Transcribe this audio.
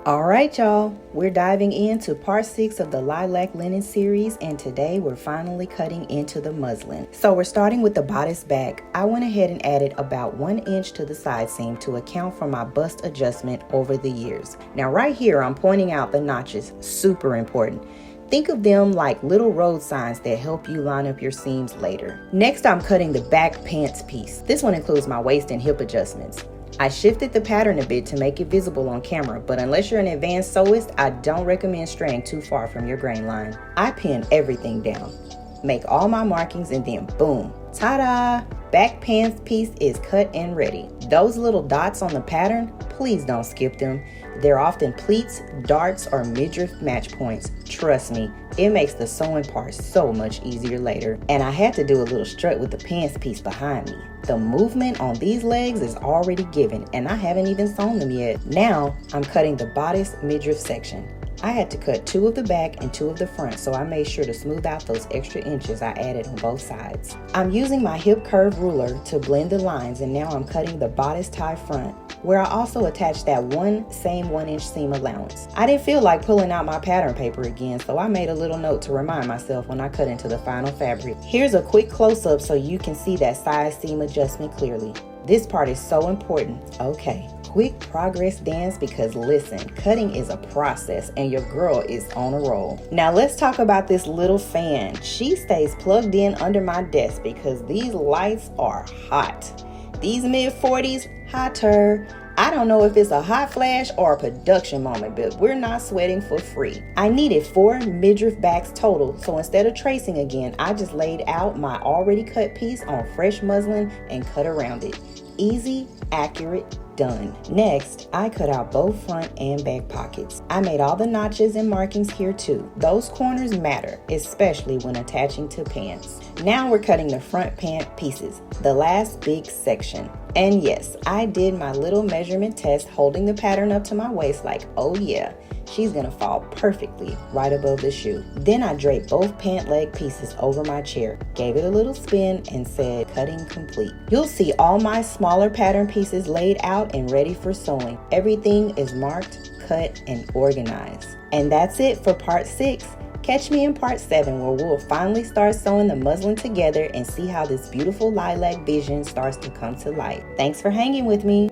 All right, y'all, we're diving into part 6 of the Lilac linen series, and today we're finally cutting into the muslin. So we're starting with the bodice back. I went ahead and added about 1 inch to the side seam to account for my bust adjustment over the years. Now right here, I'm pointing out the notches, super important. Think of them like little road signs that help you line up your seams later. Next, I'm cutting the back pants piece. This one includes my waist and hip adjustments. I shifted the pattern a bit to make it visible on camera, but unless you're an advanced sewist, I don't recommend straying too far from your grain line. I pin everything down, make all my markings, and then boom, ta-da! Back pants piece is cut and ready. Those little dots on the pattern, please don't skip them. They're often pleats, darts, or midriff match points. Trust me, it makes the sewing part so much easier later. And I had to do a little strut with the pants piece behind me. The movement on these legs is already given, and I haven't even sewn them yet. Now, I'm cutting the bodice midriff section. I had to cut 2 of the back and 2 of the front, so I made sure to smooth out those extra inches I added on both sides. I'm using my hip curve ruler to blend the lines, and now I'm cutting the bodice tie front, where I also attached that same 1 inch seam allowance. I didn't feel like pulling out my pattern paper again, so I made a little note to remind myself when I cut into the final fabric. Here's a quick close-up so you can see that size seam adjustment clearly. This part is so important. Okay, quick progress dance, because listen, cutting is a process and your girl is on a roll. Now let's talk about this little fan. She stays plugged in under my desk because these lights are hot. These mid-40s, hotter. I don't know if it's a hot flash or a production moment, but we're not sweating for free. I needed 4 midriff backs total, so instead of tracing again, I just laid out my already cut piece on fresh muslin and cut around it. Easy, accurate, done. Next, I cut out both front and back pockets. I made all the notches and markings here too. Those corners matter, especially when attaching to pants. Now we're cutting the front pant pieces, the last big section. And yes, I did my little measurement test, holding the pattern up to my waist like, oh yeah, she's gonna fall perfectly right above the shoe. Then I draped both pant leg pieces over my chair, gave it a little spin, and said, cutting complete. You'll see all my smaller pattern pieces laid out and ready for sewing. Everything is marked, cut, and organized. And that's it for part 6. Catch me in part 7, where we'll finally start sewing the muslin together and see how this beautiful lilac vision starts to come to life. Thanks for hanging with me.